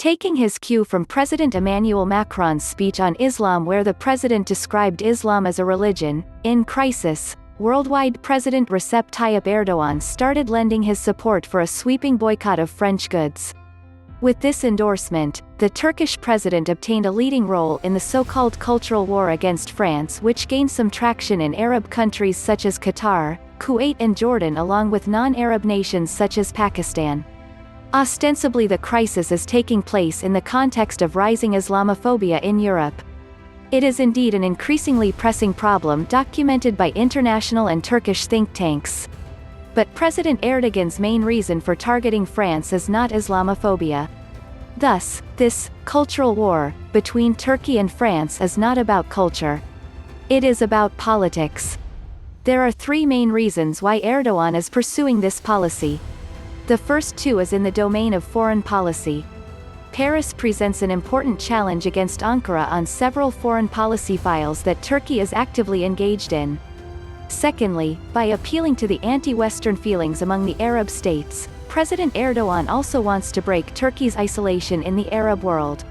Taking his cue from President Emmanuel Macron's speech on Islam, where the president described Islam as a religion in crisis, worldwide President Recep Tayyip Erdogan started lending his support for a sweeping boycott of French goods. With this endorsement, the Turkish president obtained a leading role in the so-called cultural war against France, which gained some traction in Arab countries such as Qatar, Kuwait and Jordan, along with non-Arab nations such as Pakistan. Ostensibly, the crisis is taking place in the context of rising Islamophobia in Europe. It is indeed an increasingly pressing problem documented by international and Turkish think tanks. But President Erdogan's main reason for targeting France is not Islamophobia. Thus, this cultural war between Turkey and France is not about culture. It is about politics. There are three main reasons why Erdogan is pursuing this policy. The first two is in the domain of foreign policy. Paris presents an important challenge against Ankara on several foreign policy files that Turkey is actively engaged in. Secondly, by appealing to the anti-Western feelings among the Arab states, President Erdogan also wants to break Turkey's isolation in the Arab world.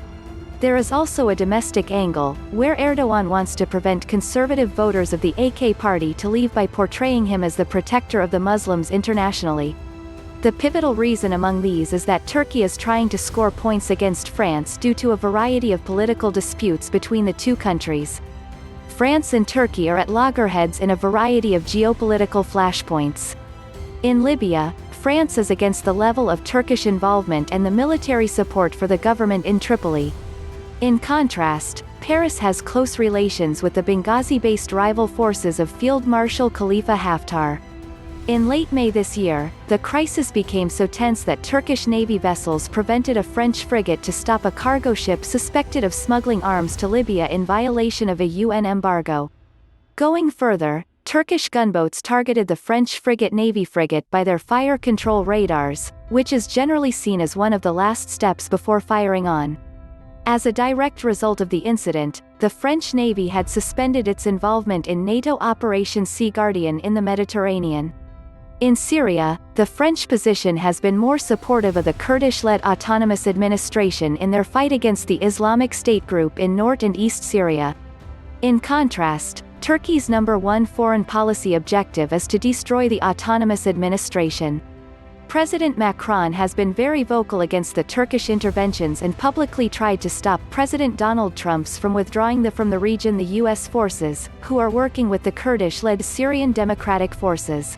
There is also a domestic angle, where Erdogan wants to prevent conservative voters of the AK party to leave by portraying him as the protector of the Muslims internationally. The pivotal reason among these is that Turkey is trying to score points against France due to a variety of political disputes between the two countries. France and Turkey are at loggerheads in a variety of geopolitical flashpoints. In Libya, France is against the level of Turkish involvement and the military support for the government in Tripoli. In contrast, Paris has close relations with the Benghazi-based rival forces of Field Marshal Khalifa Haftar. In late May this year, the crisis became so tense that Turkish Navy vessels prevented a French frigate to stop a cargo ship suspected of smuggling arms to Libya in violation of a UN embargo. Going further, Turkish gunboats targeted the French frigate Navy frigate by their fire control radars, which is generally seen as one of the last steps before firing on. As a direct result of the incident, the French Navy had suspended its involvement in NATO Operation Sea Guardian in the Mediterranean. In Syria, the French position has been more supportive of the Kurdish-led autonomous administration in their fight against the Islamic State group in Nort and East Syria. In contrast, Turkey's number one foreign policy objective is to destroy the autonomous administration. President Macron has been very vocal against the Turkish interventions and publicly tried to stop President Donald Trump's from withdrawing from the region the U.S. forces, who are working with the Kurdish-led Syrian Democratic Forces.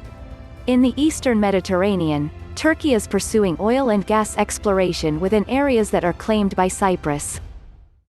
In the eastern Mediterranean, Turkey is pursuing oil and gas exploration within areas that are claimed by Cyprus.